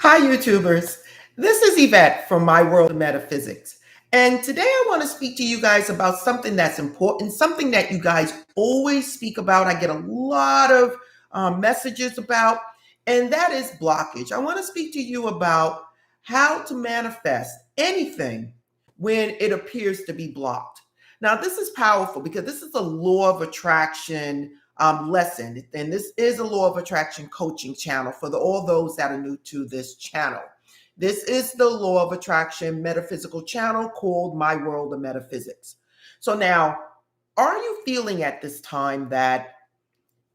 Hi, YouTubers. This is Yvette from My World of Metaphysics. And today I want to speak to you guys about something that's important, something that you guys always speak about. I get a lot of messages about, and that is blockage. I want to speak to you about how to manifest anything when it appears to be blocked. Now, this is powerful because this is a law of attraction lesson. And this is a law of attraction coaching channel for all those that are new to this channel. This is the law of attraction metaphysical channel called My World of Metaphysics. So now, are you feeling at this time that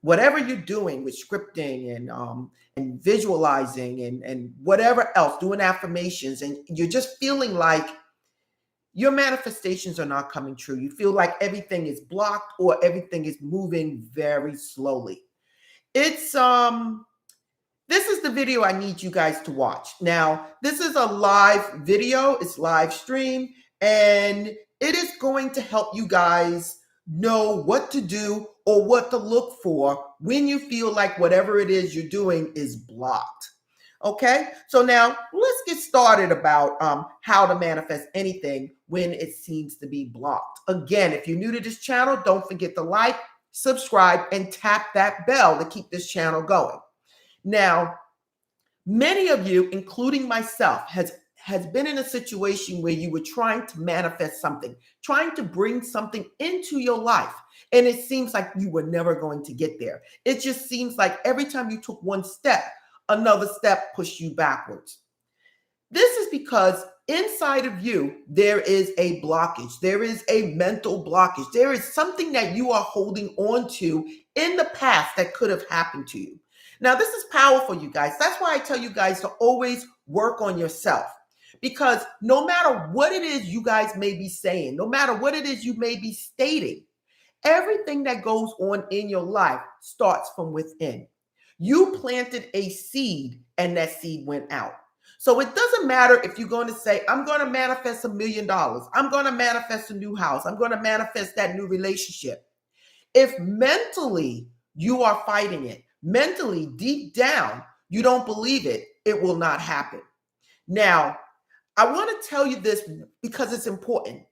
whatever you're doing with scripting and visualizing and whatever else, doing affirmations, and you're just feeling like your manifestations are not coming true? You feel like everything is blocked or everything is moving very slowly. It's this is the video I need you guys to watch. Now, this is a live video, it's live stream, and it is going to help you guys know what to do or what to look for when you feel like whatever it is you're doing is blocked. Okay, so now let's get started about how to manifest anything when it seems to be blocked. Again, if you're new to this channel, don't forget to like, subscribe, and tap that bell to keep this channel going. Now, many of you, including myself, has been in a situation where you were trying to manifest something, trying to bring something into your life, and it seems like you were never going to get there. It just seems like every time you took one step, another step pushed you backwards. This is because inside of you, there is a blockage. There is a mental blockage. There is something that you are holding on to in the past that could have happened to you. Now, this is powerful, you guys. That's why I tell you guys to always work on yourself. Because no matter what it is you guys may be saying, no matter what it is you may be stating, everything that goes on in your life starts from within. You planted a seed and that seed went out. So it doesn't matter if you're going to say, I'm going to manifest $1 million. I'm going to manifest a new house. I'm going to manifest that new relationship. If mentally you are fighting it, mentally deep down, you don't believe it, it will not happen. Now, I want to tell you this because it's important.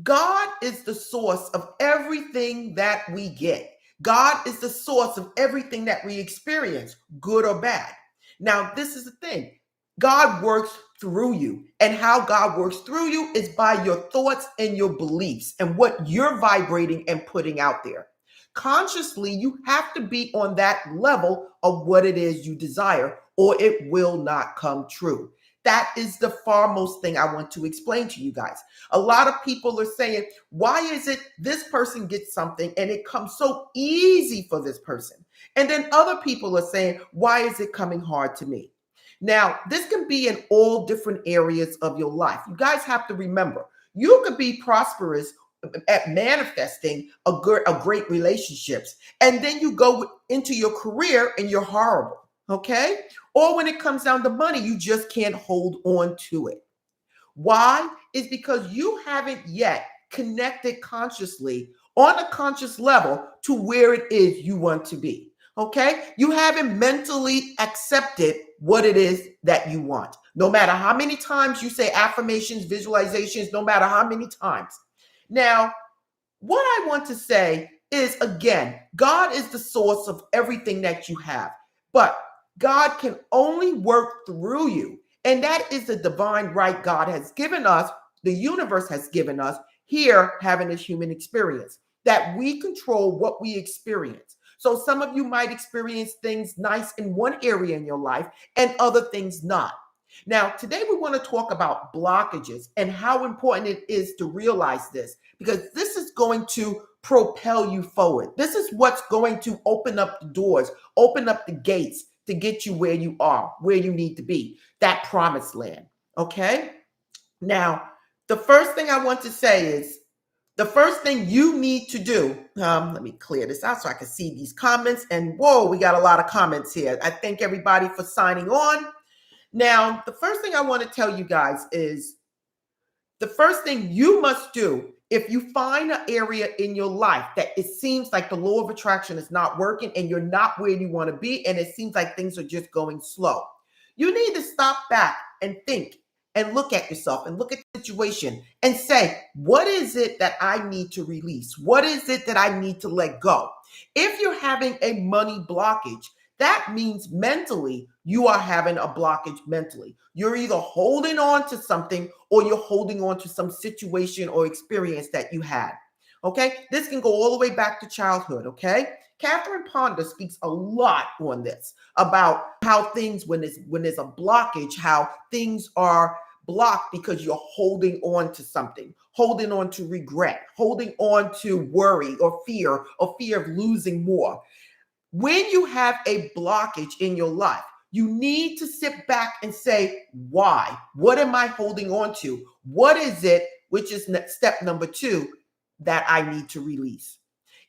God is the source of everything that we get. God is the source of everything that we experience, good or bad. Now, this is the thing. God works through you. And how God works through you is by your thoughts and your beliefs and what you're vibrating and putting out there. Consciously, you have to be on that level of what it is you desire, or it will not come true. That is the foremost thing I want to explain to you guys. A lot of people are saying, why is it this person gets something and it comes so easy for this person? And then other people are saying, why is it coming hard to me? Now, this can be in all different areas of your life. You guys have to remember, you could be prosperous at manifesting a great relationships, and then you go into your career and you're horrible. Okay? Or when it comes down to money, you just can't hold on to it. Why? Is because you haven't yet connected consciously on a conscious level to where it is you want to be. Okay? You haven't mentally accepted what it is that you want. No matter how many times you say affirmations, visualizations, no matter how many times. Now, what I want to say is, again, God is the source of everything that you have. But God can only work through you. And that is the divine right God has given us, the universe has given us here having this human experience, that we control what we experience. So some of you might experience things nice in one area in your life and other things not. Now, today we want to talk about blockages and how important it is to realize this, because this is going to propel you forward. This is what's going to open up the doors, open up the gates to get you where you are, where you need to be, that promised land. Okay? Now, the first thing I want to say is, the first thing you need to do, let me clear this out so I can see these comments. And whoa, we got a lot of comments here. I thank everybody for signing on. Now, the first thing I want to tell you guys is, the first thing you must do, if you find an area in your life that it seems like the law of attraction is not working and you're not where you want to be, and it seems like things are just going slow, You need to stop back and think and look at yourself and look at the situation and say, what is it that I need to release? What is it that I need to let go? If you're having a money blockage, that means mentally you are having a blockage mentally. You're either holding on to something or you're holding on to some situation or experience that you had. Okay, this can go all the way back to childhood. Okay, Catherine Ponder speaks a lot on this about how things, when there's a blockage, how things are blocked because you're holding on to something, holding on to regret, holding on to worry or fear of losing more. When you have a blockage in your life, you need to sit back and say, why? What am I holding on to? What is it, which is step number 2, that I need to release?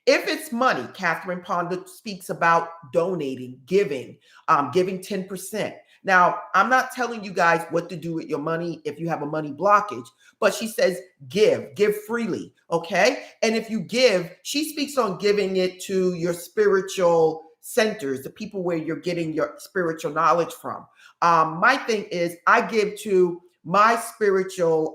If it's money, Catherine Ponder speaks about donating, giving 10%. Now, I'm not telling you guys what to do with your money if you have a money blockage, but she says give freely, okay? And if you give, she speaks on giving it to your spiritual centers, the people where you're getting your spiritual knowledge from. My thing is I give to my spiritual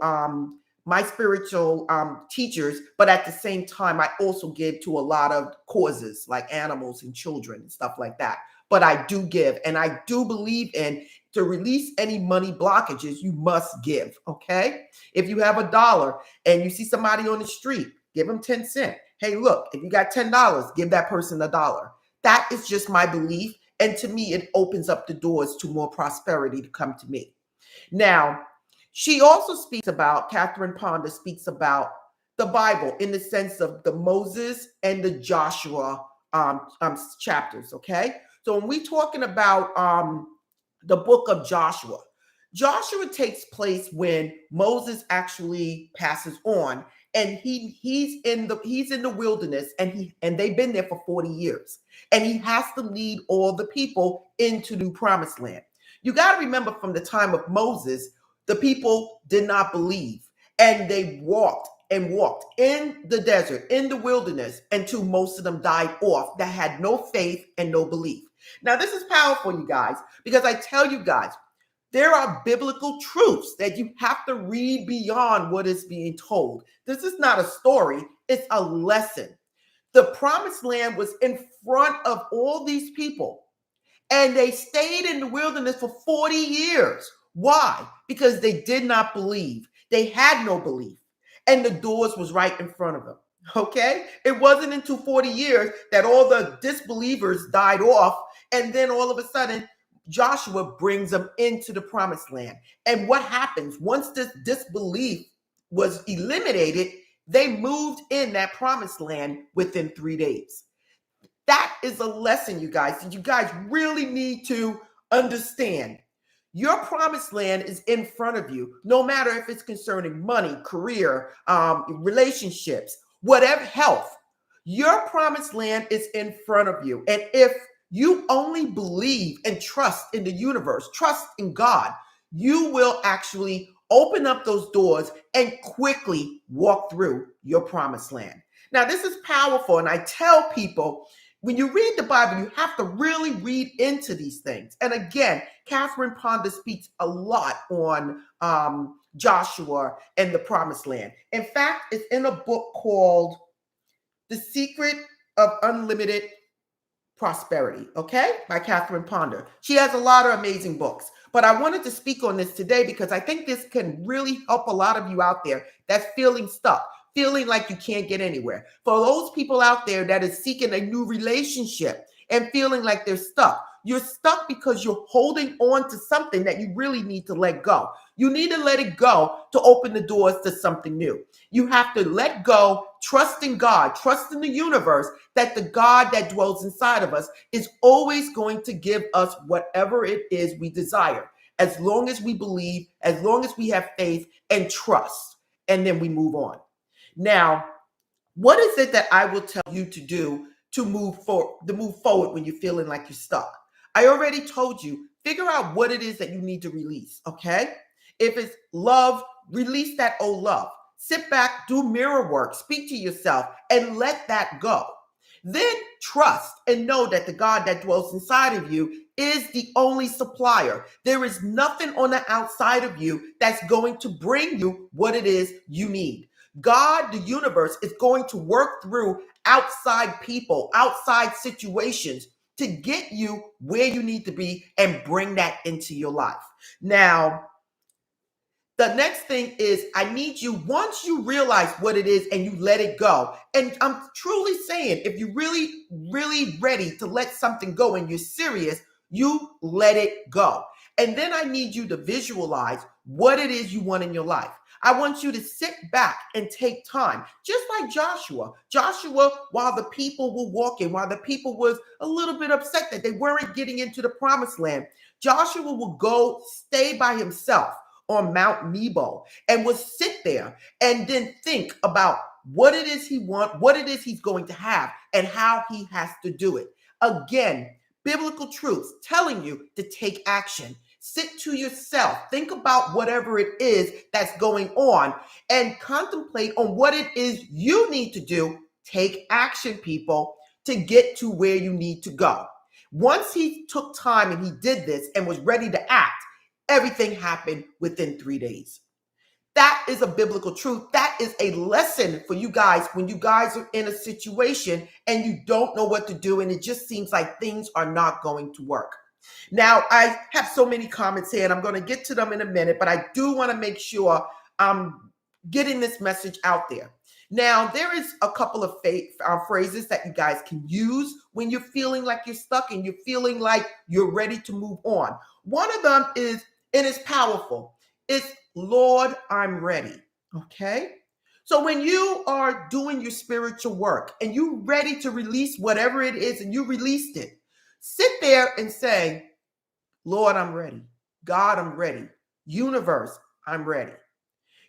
teachers, but at the same time, I also give to a lot of causes like animals and children and stuff like that. But I do give, and I do believe in, to release any money blockages, you must give, okay? If you have $1 and you see somebody on the street, give them 10 cents. Hey, look, if you got $10, give that person $1. That is just my belief. And to me, it opens up the doors to more prosperity to come to me. Now, she also speaks about, Catherine Ponder speaks about the Bible in the sense of the Moses and the Joshua chapters, okay? So when we're talking about the book of Joshua, Joshua takes place when Moses actually passes on, and he's in the wilderness, and they've been there for 40 years, and he has to lead all the people into the promised land. You got to remember, from the time of Moses, the people did not believe, and they walked and walked in the desert, in the wilderness, until most of them died off that had no faith and no belief. Now, this is powerful, you guys, because I tell you guys, there are biblical truths that you have to read beyond what is being told. This is not a story, it's a lesson. The promised land was in front of all these people, and they stayed in the wilderness for 40 years. Why? Because they did not believe. They had no belief. And the doors was right in front of them. Okay? It wasn't until 40 years that all the disbelievers died off. And then all of a sudden, Joshua brings them into the promised land. And what happens? Once this disbelief was eliminated, they moved in that promised land within 3 days. That is a lesson, you guys. You guys really need to understand. Your promised land is in front of you, no matter if it's concerning money, career, relationships, whatever, health. Your promised land is in front of you. And if you only believe and trust in the universe, trust in God, you will actually open up those doors and quickly walk through your promised land. Now, this is powerful. And I tell people, when you read the Bible, you have to really read into these things. And again, Catherine Ponder speaks a lot on Joshua and the promised land. In fact, it's in a book called The Secret of Unlimited Prosperity, okay, by Catherine Ponder. She has a lot of amazing books, but I wanted to speak on this today because I think this can really help a lot of you out there that's feeling stuck, feeling like you can't get anywhere. For those people out there that is seeking a new relationship and feeling like they're stuck, you're stuck because you're holding on to something that you really need to let go. You need to let it go to open the doors to something new. You have to let go, trust in God, trust in the universe, that the God that dwells inside of us is always going to give us whatever it is we desire, as long as we believe, as long as we have faith and trust, and then we move on. Now, what is it that I will tell you to do to move forward when you're feeling like you're stuck? I already told you, figure out what it is that you need to release, okay? If it's love, release that old love. Sit back, do mirror work, speak to yourself, and let that go. Then trust and know that the God that dwells inside of you is the only supplier. There is nothing on the outside of you that's going to bring you what it is you need. God, the universe, is going to work through outside people, outside situations to get you where you need to be and bring that into your life. Now, the next thing is I need you, once you realize what it is and you let it go, and I'm truly saying, if you're really, really ready to let something go and you're serious, you let it go. And then I need you to visualize what it is you want in your life. I want you to sit back and take time, just like Joshua. Joshua, while the people were walking, while the people was a little bit upset that they weren't getting into the promised land, Joshua would go stay by himself on Mount Nebo and would sit there and then think about what it is he wants, what it is he's going to have, and how he has to do it. Again, biblical truths telling you to take action. Sit to yourself, think about whatever it is that's going on, and contemplate on what it is you need to do. Take action, people, to get to where you need to go. Once he took time and he did this and was ready to act, everything happened within 3 days. That is a biblical truth. That is a lesson for you guys when you guys are in a situation and you don't know what to do and it just seems like things are not going to work. Now, I have so many comments here and I'm going to get to them in a minute, but I do want to make sure I'm getting this message out there. Now, there is a couple of phrases that you guys can use when you're feeling like you're stuck and you're feeling like you're ready to move on. One of them is, and it's powerful, it's Lord, I'm ready. Okay? So when you are doing your spiritual work and you're ready to release whatever it is and you released it, sit there and say, Lord, I'm ready. God, I'm ready. Universe, I'm ready.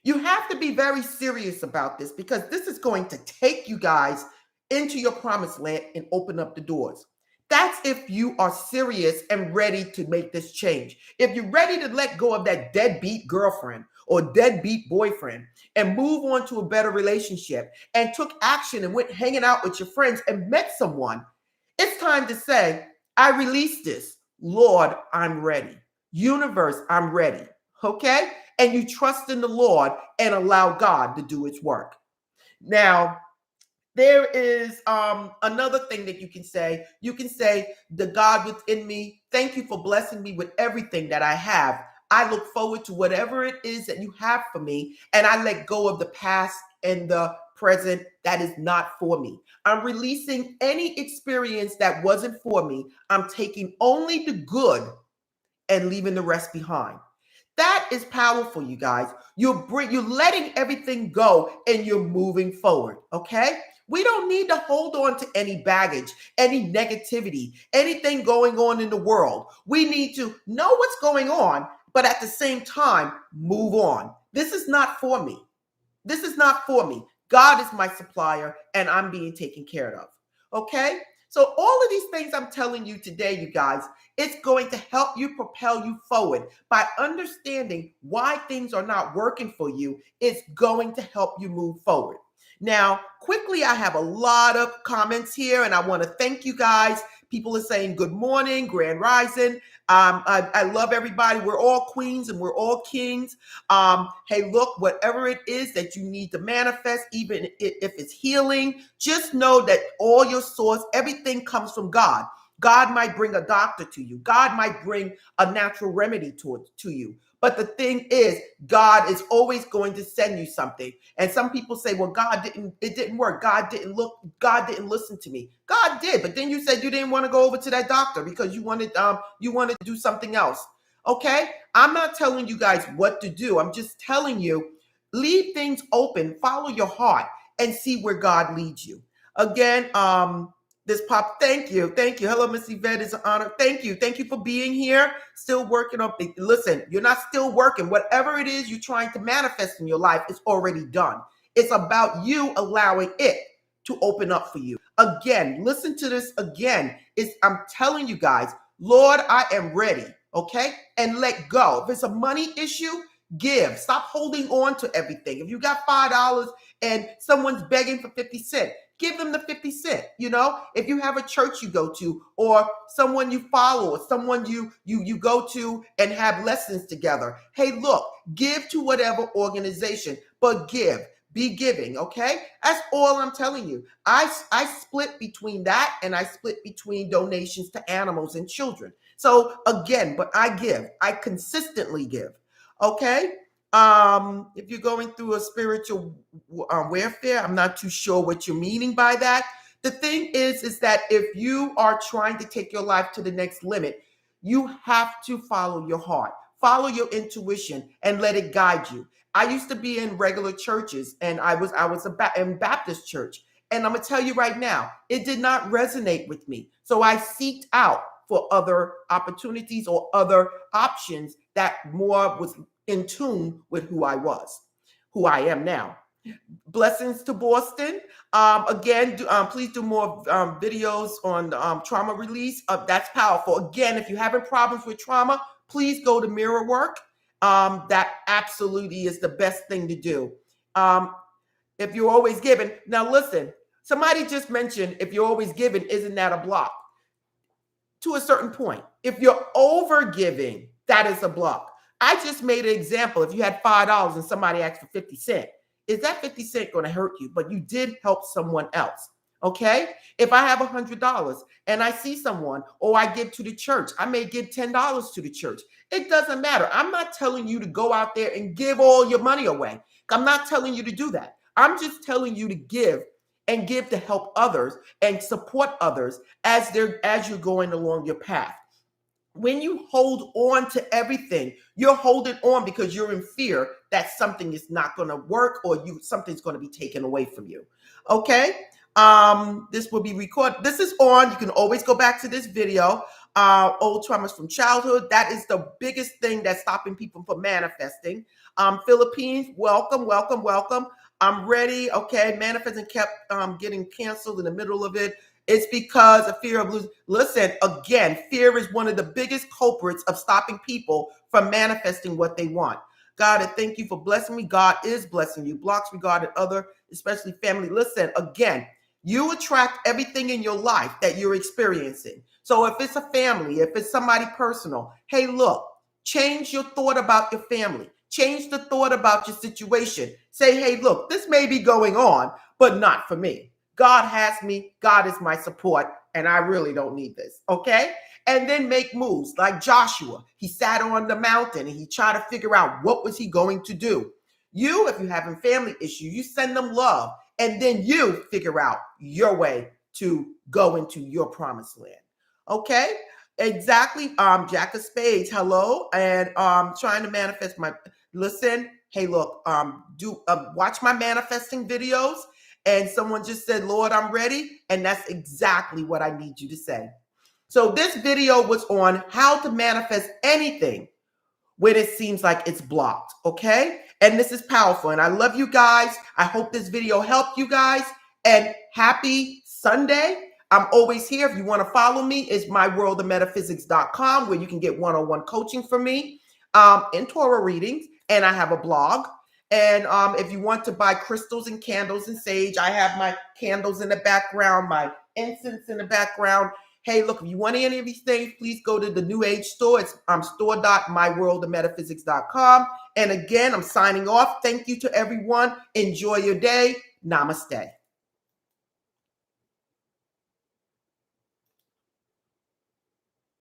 You have to be very serious about this because this is going to take you guys into your promised land and open up the doors. That's if you are serious and ready to make this change. If you're ready to let go of that deadbeat girlfriend or deadbeat boyfriend and move on to a better relationship and took action and went hanging out with your friends and met someone, it's time to say, I release this. Lord, I'm ready. Universe, I'm ready. Okay? And you trust in the Lord and allow God to do its work. Now, there is another thing that you can say. You can say, the God within me, thank you for blessing me with everything that I have. I look forward to whatever it is that you have for me, and I let go of the past and the present that is not for me. I'm releasing any experience that wasn't for me. I'm taking only the good and leaving the rest behind. That is powerful, you guys. You're letting everything go and you're moving forward, okay? We don't need to hold on to any baggage, any negativity, anything going on in the world. We need to know what's going on, but at the same time, move on. This is not for me. This is not for me. God is my supplier and I'm being taken care of, okay? So all of these things I'm telling you today, you guys, it's going to help you propel you forward by understanding why things are not working for you. It's going to help you move forward. Now, quickly, I have a lot of comments here, and I want to thank you guys. People are saying good morning, grand rising. I love everybody. We're all queens and we're all kings. Hey, look, whatever it is that you need to manifest, even if it's healing, just know that all your source, everything comes from God. God might bring a doctor to you. God might bring a natural remedy to you. But the thing is, God is always going to send you something. And some people say, well, it didn't work. God didn't listen to me. God did. But then you said you didn't want to go over to that doctor because you wanted to do something else. Okay? I'm not telling you guys what to do. I'm just telling you, leave things open, follow your heart, and see where God leads you. Again, thank you. Hello, Miss Yvette, it's an honor. Thank you for being here. Still working on it. Listen, you're not still working. Whatever it is you're trying to manifest in your life is already done. It's about you allowing it to open up for you. Again, listen to this again. I'm telling you guys, Lord, I am ready. Okay? And let go. If it's a money issue, give. Stop holding on to everything. If you got $5 and someone's begging for 50 cents, give them the 50 cent. If you have a church you go to, or someone you follow, or someone you go to and have lessons together. Hey, look, give to whatever organization, but be giving, okay? That's all I'm telling you. I split between that, and I split between donations to animals and children. So again, but I consistently give, okay? If you're going through a spiritual warfare, I'm not too sure what you're meaning by that. The thing is that if you are trying to take your life to the next limit, you have to follow your heart, follow your intuition, and let it guide you. I used to be in regular churches, and I was in Baptist church, and I'm gonna tell you right now, it did not resonate with me. So I seeked out for other opportunities or other options that more was in tune with who I am now. Blessings to Boston. Again, please do more videos on trauma release. That's powerful. Again, if you're having problems with trauma, please go to mirror work. That absolutely is the best thing to do. If you're always giving. Now listen, somebody just mentioned if you're always giving, isn't that a block? To a certain point. If you're over giving, that is a block. I just made an example. If you had $5 and somebody asked for 50 cents, is that 50 cents going to hurt you? But you did help someone else. Okay? If I have $100 and I see someone, or I give to the church, I may give $10 to the church. It doesn't matter. I'm not telling you to go out there and give all your money away. I'm not telling you to do that. I'm just telling you to give, and give to help others and support others as you're going along your path. When you hold on to everything, you're holding on because you're in fear that something is not going to work, or something's going to be taken away from you. Okay? This will be recorded. This is on. You can always go back to this video. Old traumas from childhood. That is the biggest thing that's stopping people from manifesting. Philippines, welcome, welcome, welcome. I'm ready. Okay, manifesting kept getting canceled in the middle of it. It's because of fear of losing. Listen, again, fear is one of the biggest culprits of stopping people from manifesting what they want. God, I thank you for blessing me. God is blessing you. Blocks regarding other, especially family. Listen, again, you attract everything in your life that you're experiencing. So if it's a family, if it's somebody personal, hey, look, change your thought about your family. Change the thought about your situation. Say, hey, look, this may be going on, but not for me. God has me. God is my support, and I really don't need this. Okay? And then make moves like Joshua. He sat on the mountain and he tried to figure out what was he going to do. You, if you're having family issues, you send them love, and then you figure out your way to go into your promised land. Okay? Exactly. Jack of Spades, hello. And trying to manifest my listen. Hey, look, watch my manifesting videos. And someone just said, Lord, I'm ready. And that's exactly what I need you to say. So this video was on how to manifest anything when it seems like it's blocked. Okay. And this is powerful. And I love you guys. I hope this video helped you guys. And happy Sunday. I'm always here. If you want to follow me, it's myworldofmetaphysics.com, where you can get one-on-one coaching from me in Torah readings. And I have a blog. And if you want to buy crystals and candles and sage, I have my candles in the background, my incense in the background. Hey, look, if you want any of these things, please go to the New Age store. It's store.myworldofmetaphysics.com. And again, I'm signing off. Thank you to everyone. Enjoy your day. Namaste.